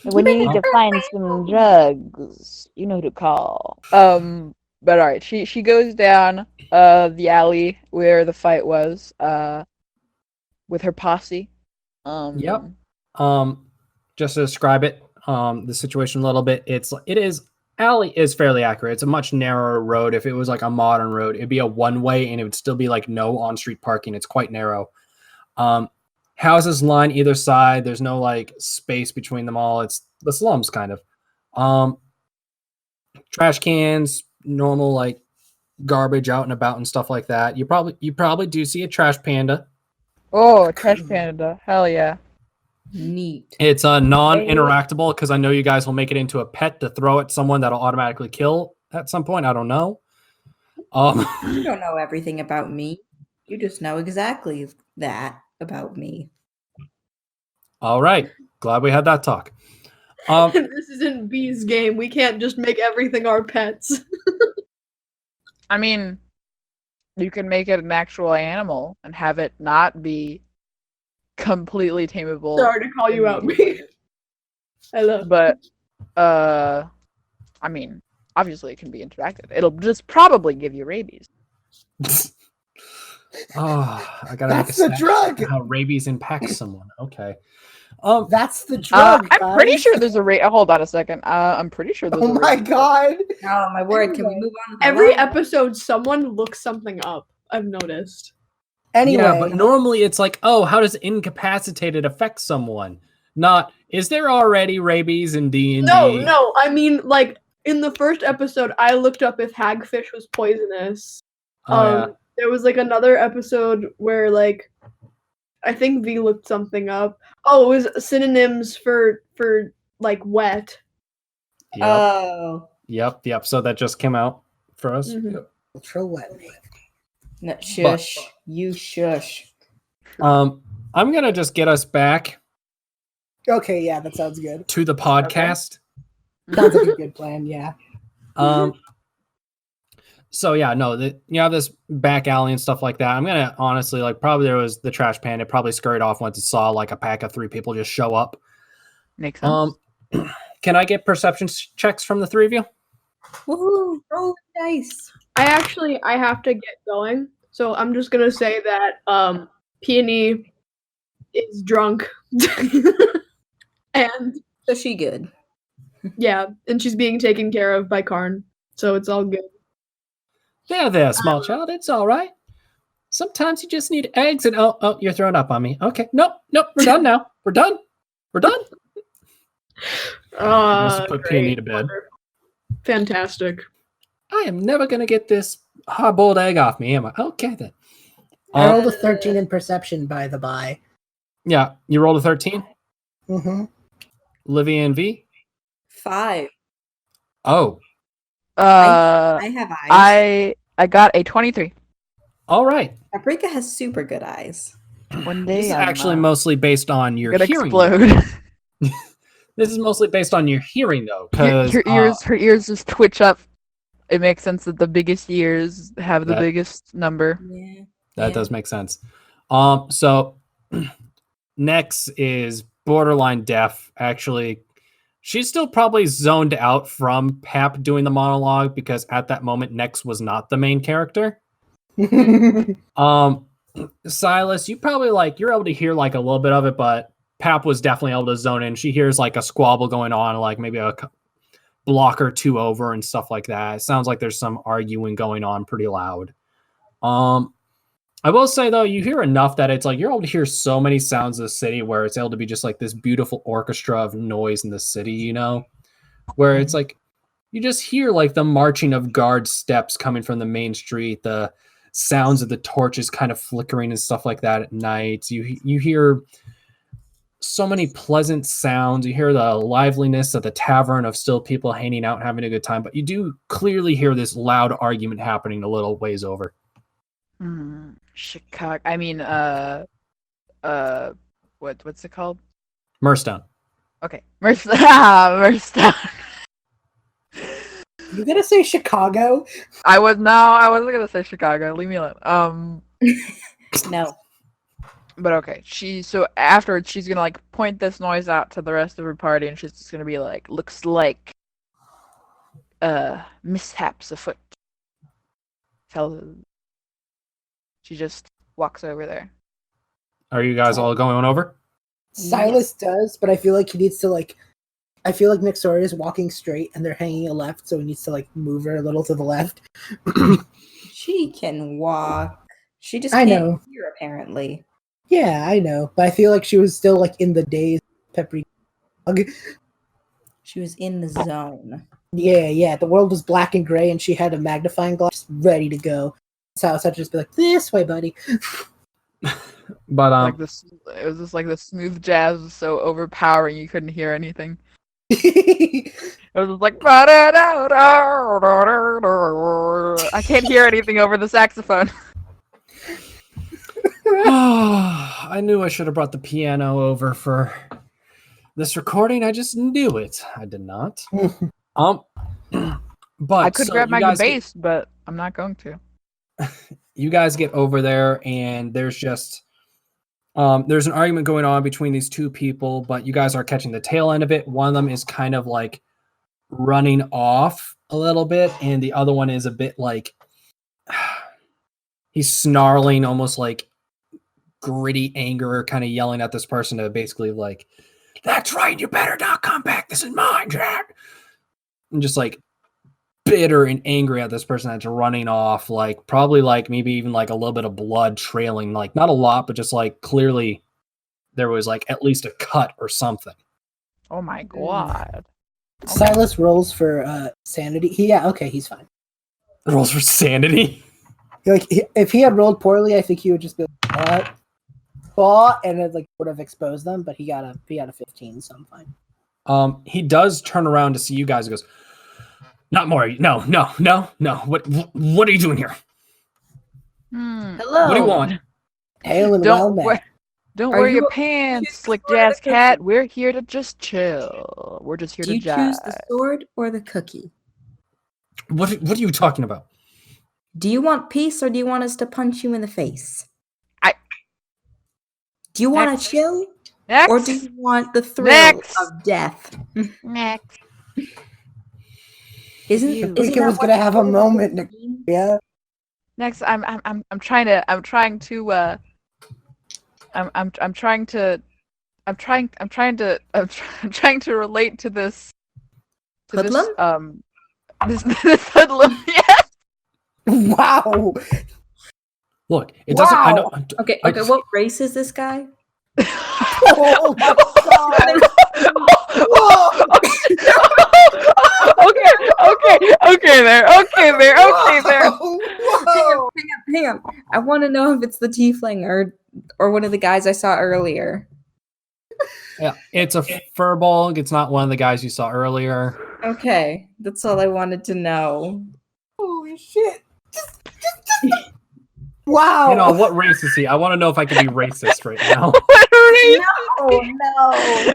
When you need to find some drugs, you know who to call. But all right, she goes down the alley where the fight was with her posse. Yep. Just to describe it, the situation a little bit, alley is fairly accurate. It's a much narrower road. If it was like a modern road, it'd be a one-way and it would still be like no on-street parking. It's quite narrow. Houses line either side. There's no like space between them all. It's the slums kind of. Trash cans, normal like garbage out and about and stuff like that. You probably do see a trash panda. Oh, a trash panda. Hell yeah. Neat. It's non-interactable because I know you guys will make it into a pet to throw at someone that'll automatically kill at some point. I don't know. You don't know everything about me. You just know exactly that about me. All right. Glad we had that talk. This isn't B's game. We can't just make everything our pets. I mean, you can make it an actual animal and have it not be completely tameable. Sorry to call you out, B. I love. But, I mean, obviously it can be interacted. It'll just probably give you rabies. I gotta That's make a the drug. how rabies impacts someone. Okay. That's the drug. I'm pretty sure there's a hold on a second. I'm pretty sure there's Oh my god. Oh my word! Can we move on? Every episode, someone looks something up. I've noticed. Anyway, Yeah, but normally it's like, oh, how does incapacitated affect someone? Not, is there already rabies in D&D? No. I mean, like in the first episode, I looked up if hagfish was poisonous. Yeah. There was like another episode where like I think V looked something up. Oh, it was synonyms for like wet. Yep. Oh. Yep. So that just came out for us. Mhm. Yep. Ultra wetney. No, shush. You shush. I'm gonna just get us back Okay, yeah, that sounds good. to the podcast. Sounds like a good plan. Yeah. So yeah, no, you have this back alley and stuff like that. I'm gonna honestly like probably there was the trash pan. It probably scurried off once it saw like a pack of 3 people just show up. Makes sense. Can I get perception checks from the 3 of you? Woohoo! Roll the dice. I have to get going, so I'm just gonna say that Peony is drunk, and So she good. yeah, and she's being taken care of by Karn, so it's all good. There, small child. It's all right. Sometimes you just need eggs and oh, you're throwing up on me. Okay, nope, we're done now. We're done. Let's put Peony to bed. Fantastic. I am never gonna get this hard-boiled egg off me, am I? Okay then. I rolled a 13 in perception, by the by. Yeah, you rolled a 13. Mm-hmm. Livia and V. 5. Oh, I have eyes. I got a 23. all right. Paprika has super good eyes. One day This is I'm actually mostly based on your gonna hearing. explode. This is mostly based on your hearing, though, Her because her ears just twitch up. It makes sense that the biggest ears have the That- biggest number. Yeah. that does make sense. So Nex is borderline deaf. Actually, she's still probably zoned out from Pap doing the monologue because at that moment Nex was not the main character. Silus, you probably you're able to hear like a little bit of it, but Pap was definitely able to zone in. She hears like a squabble going on, like maybe a block or 2 over and stuff like that. It sounds like there's some arguing going on pretty loud. I will say though, you hear enough that it's like you're able to hear so many sounds of the city where it's able to be just like this beautiful orchestra of noise in the city, you know, where it's like you just hear like the marching of guard steps coming from the main street, the sounds of the torches kind of flickering and stuff like that at night. You hear so many pleasant sounds. You hear the liveliness of the tavern of still people hanging out and having a good time, but you do clearly hear this loud argument happening a little ways over. Chicago. I mean, what's it called? Mirstone. Okay, Mirstone. You gonna say Chicago? I wasn't gonna say Chicago. Leave me alone. No. But okay, so afterwards she's gonna like point this noise out to the rest of her party, and she's just gonna be like, looks like mishaps afoot. She just walks over there. Are you guys all going over? Silas does, but I feel like he needs to I feel like Nexoria is walking straight and they're hanging a left, so he needs to move her a little to the left. She can walk. She just I can't know. hear, apparently. Yeah, I know, but I feel like she was still in the days. Paprika. She was in the zone. Yeah. The world was black and gray, and she had a magnifying glass ready to go. So I'd just be like, "This way, buddy." But Like this, it was just like the smooth jazz was so overpowering you couldn't hear anything. It was just like I can't hear anything over the saxophone. I knew I should have brought the piano over for this recording. I just knew it. I did not. But I could so grab you my guys bass, but I'm not going to. you guys get over there, and there's just there's an argument going on between these 2 people, but you guys are catching the tail end of it. One of them is kind of running off a little bit, and the other one is a bit he's snarling, almost gritty anger, kind of yelling at this person to basically that's right, you better not come back, this is mine, Jack. And just bitter and angry at this person that's running off, probably maybe even a little bit of blood trailing, not a lot, but just clearly there was at least a cut or something. Oh my god. Silas rolls for sanity. He's fine. Rolls for sanity. If he had rolled poorly, I think he would just be like, "What?" And it would have exposed them. But he got a 15, so I'm fine. He does turn around to see you guys and goes, Not more. No. What are you doing here? Hello. What do you want? Hail and well met. Don't Are wear you your a pants, choose Slick the sword or Jazz the Cat. cookie? We're here to just chill. We're just here Do to you choose the jive. sword or the cookie? What are you talking about? Do you want peace or do you want us to punch you in the face? I- Do you want Next. to chill Next. or do you want the thrill Next. of death? Next. Isn't Paprika that was what gonna have a sword moment. mean? Yeah. Next. I'm trying to I'm trying to relate to this Hoodlum? this hoodlum. Yes. Wow. Look, it doesn't. I know. Okay, I- what race is this guy? Oh my god. Okay there. Whoa. Hang on. I want to know if it's the Tiefling or one of the guys I saw earlier. Yeah, it's a firbolg. It's not one of the guys you saw earlier. Okay, that's all I wanted to know. Holy shit. Wow. You know what race is he? I want to know if I can be racist right now. What race? No.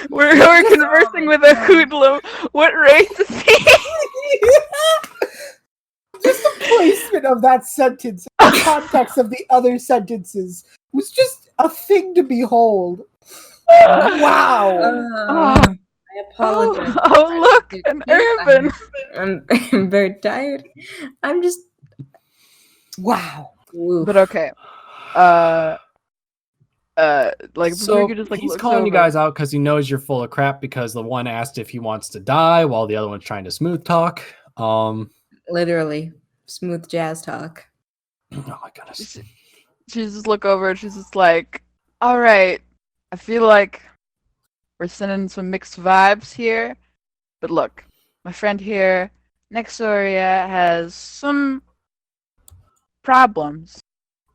We're conversing with a hoodlum. What race is he? Just the placement of that sentence, the context of the other sentences was just a thing to behold. Wow. I apologize. Oh, look, an urban. I'm very tired. I'm just. Wow. Oof. But okay. Like So Paprika just like he's looks calling you over. guys out because he knows you're full of crap because the one asked if he wants to die while the other one's trying to smooth talk. Literally, smooth jazz talk. Oh my goodness. She just look over and she's just like, all right, I feel like we're sending some mixed vibes here. But look, my friend here, Nexoria, has some problems.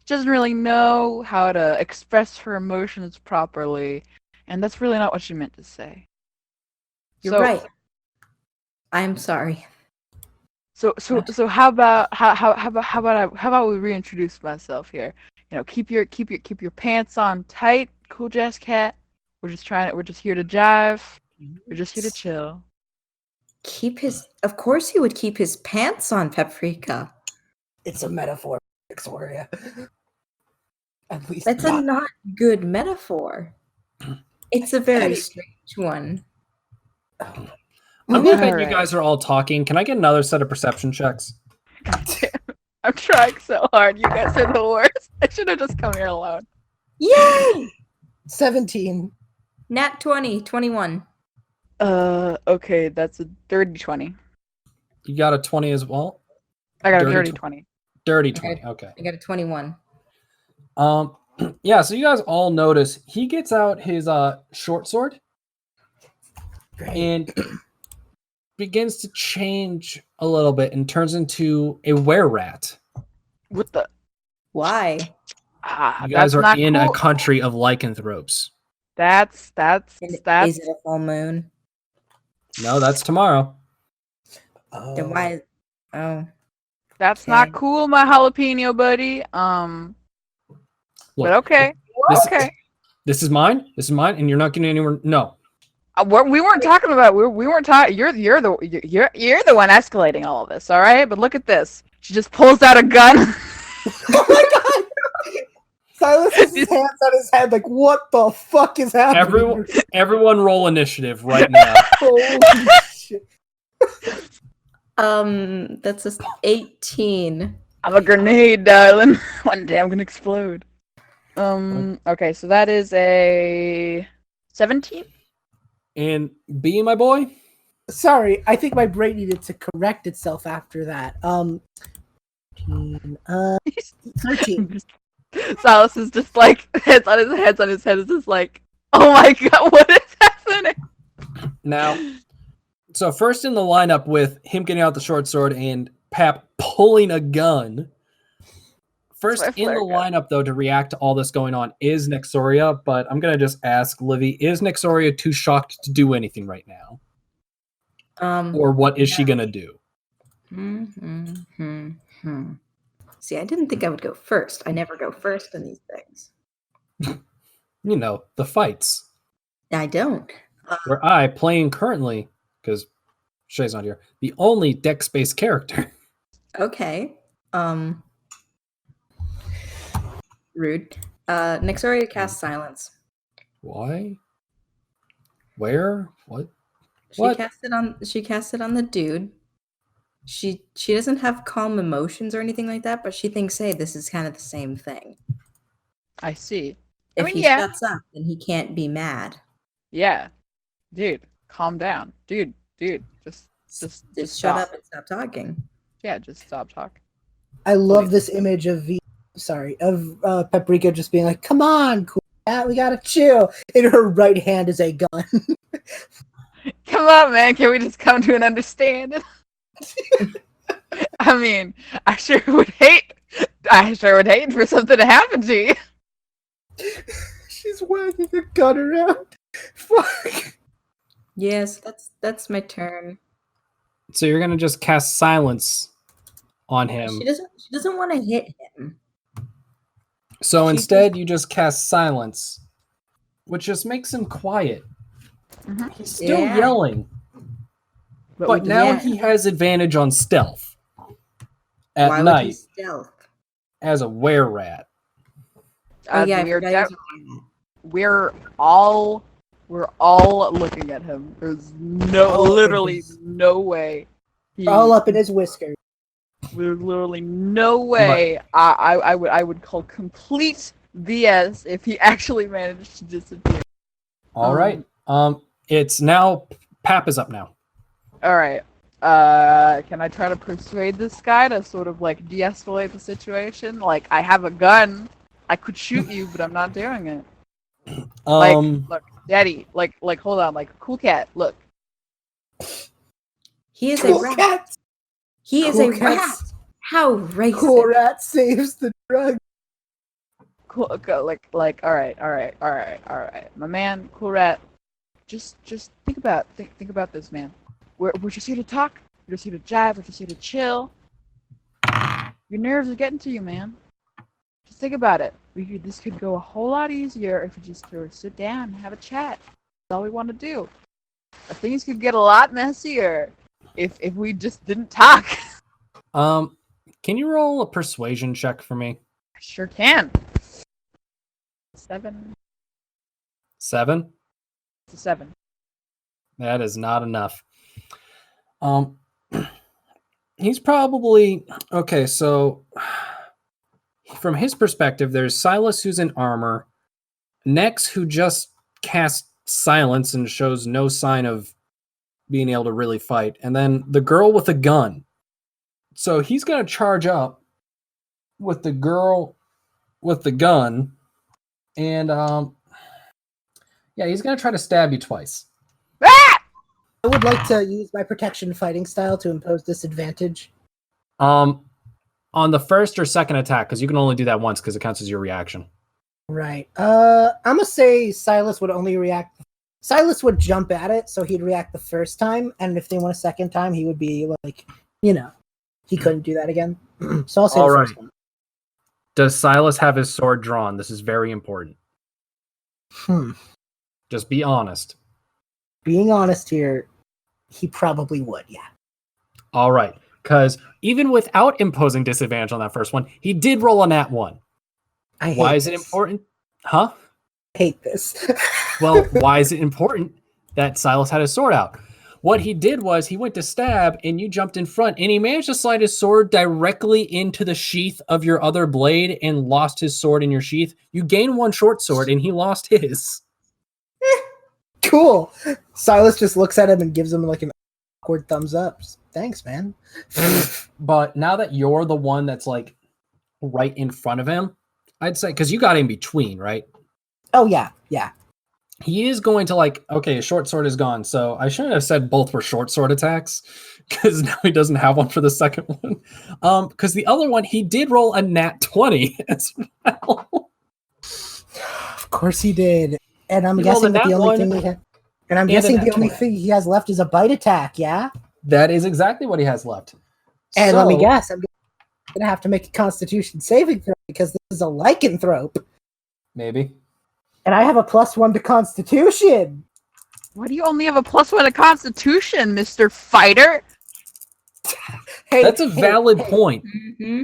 She doesn't really know how to express her emotions properly, and that's really not what she meant to say. You're right. I'm sorry. So how about we reintroduce myself here? You know, keep your pants on tight, cool jazz cat. We're just here to jive. We're just here to chill. Of course he would keep his pants on, Paprika. It's a metaphor, Nexoria. At least That's a not good metaphor. It's a very strange one. I'm hoping you Alright. guys are all talking. Can I get another set of perception checks? I'm trying so hard. You guys are the worst. I should have just come here alone. Yay! 17. Nat 20, 21. Okay, that's a dirty 20. You got a 20 as well? I got a Dirty dirty tw- 20. Dirty Okay. 20. Okay. I got a 21. Yeah, so you guys all notice he gets out his short sword Great. and begins to change a little bit and turns into a were-rat. What the? Why? You guys That's are not in cool. a country of lycanthropes. That's Is it a full moon? No, that's tomorrow. Then why? Oh. That's Okay. not cool, my jalapeno buddy. Look, But okay. This, Okay. this is mine. This is mine, and you're not getting anywhere. No. We weren't talking about we weren't talking. You're the one escalating all of this. All right. But look at this. She just pulls out a gun. Oh my god! Silas has his hands on his head, like, what the fuck is happening? Everyone roll initiative right now. Holy shit. That's a 18. I'm a grenade, darling. One day I'm gonna explode. Okay, so that is a 17. And B, my boy, Sorry, I think my brain needed to correct itself after that. 13. Silus is just like heads on his head is just like, oh my god, what is happening? now. So first in the lineup with him getting out the short sword and Pap pulling a gun. First That's my in the flare gun. lineup, though, to react to all this going on is Nexoria, but I'm going to just ask Livy, is Nexoria too shocked to do anything right now? Or what is she going to do? See, I didn't think I would go first. I never go first in these things. You know, the fights. I don't. Where I, playing currently, because Shay's not here, the only dex-based character. Okay. Rude. Nexoria casts silence. Why? Where? What? She cast it on the dude. She doesn't have calm emotions or anything like that, but she thinks, hey, this is kind of the same thing. I see. If mean, he yeah. shuts up, then he can't be mad. Yeah. Dude, calm down. Dude, just shut stop. up and stop talking. Yeah, just stop talking. I love this image of Paprika just being like, "Come on, cool cat, we gotta chill." In her right hand is a gun. Come on, man. Can we just come to an understanding? I mean, I sure would hate for something to happen to you. She's wagging a gun around. Fuck. Yes, that's my turn. So you're gonna just cast silence on him. She doesn't want to hit him. So instead, you just cast silence, which just makes him quiet. Mhm. He's still yelling, but now he has advantage on stealth at Why night would he stealth? as a were-rat. We're all looking at him. There's literally no way. All up in his whiskers. There's literally no way I would call complete BS if he actually managed to disappear. All right. It's now Pap is up now. All right. Can I try to persuade this guy to sort of like de-escalate the situation? Like, I have a gun. I could shoot you, but I'm not doing it. Look, Daddy. Like, hold on. Like, cool cat. Look. He is Cool a rat. cat. He is Cool a cats. rat. How racist. Cool rat saves the drug. Cool. Like. All right. My man, cool rat. Just think about this, man. We're just here to talk. We're just here to jive. We're just here to chill. Your nerves are getting to you, man. Just think about it. This could go a whole lot easier if we just sort of sit down and have a chat. That's all we want to do. Things could get a lot messier if we just didn't talk. Can you roll a persuasion check for me? I sure can. 7. 7? It's a 7. That is not enough. He's probably okay. So, from his perspective, there's Silus who's in armor, Nex who just cast silence and shows no sign of being able to really fight, and then the girl with a gun. So he's gonna charge up with the girl with the gun, and he's gonna try to stab you twice. I would like to use my protection fighting style to impose disadvantage. On the first or second attack, because you can only do that once because it counts as your reaction. Right. I'm gonna say Silus would only react. Silus would jump at it, so he'd react the first time, and if they went a second time, he would be like, he couldn't do that again. So I'll say All the right. first one. Does Silus have his sword drawn? This is very important. Just be honest. Being honest here, he probably would, yeah. All right. Because even without imposing disadvantage on that first one, he did roll a nat 1. Why is it important? Huh? I hate this. Well, why is it important that Silus had his sword out? What he did was he went to stab and you jumped in front and he managed to slide his sword directly into the sheath of your other blade and lost his sword in your sheath. You gain one short sword and he lost his. Cool. Silus just looks at him and gives him like an awkward thumbs up. Thanks, man. But now that you're the one that's like right in front of him, I'd say, because you got in between, right? Oh, yeah. He is going to okay, his short sword is gone. So I shouldn't have said both were short sword attacks because now he doesn't have one for the second one. Because the other one, he did roll a nat 20 as well. Of course he did. And I'm guessing that the only thing he had. And I'm guessing the only thing he has left is a bite attack, yeah? That is exactly what he has left. And let me So- guess, I'm gonna have to make a Constitution saving throw because this is a lycanthrope, Maybe. and I have a +1 to Constitution. Why do you only have a +1 to Constitution, Mr. Fighter? Hey, That's a valid point. Mm-hmm.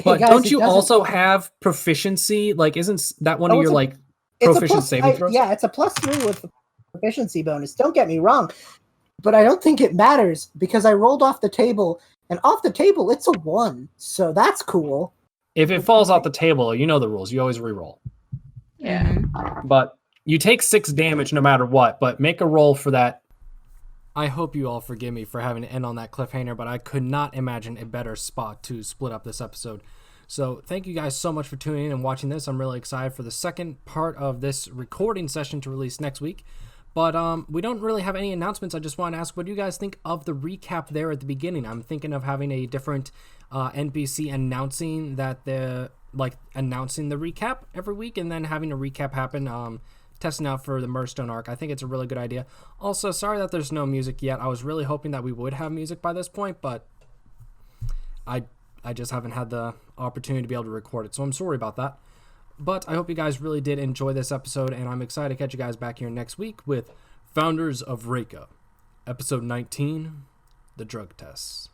But guys, don't it you doesn't- also have proficiency? Like, isn't that one of Oh, your it's a- like It's a proficient plus- saving throws? Yeah, it's a +3 with the proficiency bonus. Don't get me wrong, but I don't think it matters because I rolled off the table, and off the table it's a 1, so that's cool. If it falls off the table, you know the rules. You always reroll. Yeah. But you take 6 damage no matter what. But make a roll for that. I hope you all forgive me for having to end on that cliffhanger, but I could not imagine a better spot to split up this episode. So thank you guys so much for tuning in and watching this. I'm really excited for the second part of this recording session to release next week. But we don't really have any announcements. I just want to ask, what do you guys think of the recap there at the beginning? I'm thinking of having a different NPC announcing that announcing the recap every week, and then having a recap happen. Testing out for the Mirstone arc. I think it's a really good idea. Also, sorry that there's no music yet. I was really hoping that we would have music by this point, but I just haven't had the opportunity to be able to record it, so I'm sorry about that. But I hope you guys really did enjoy this episode, and I'm excited to catch you guys back here next week with Founders of Reka, Episode 19, The Drug Tests.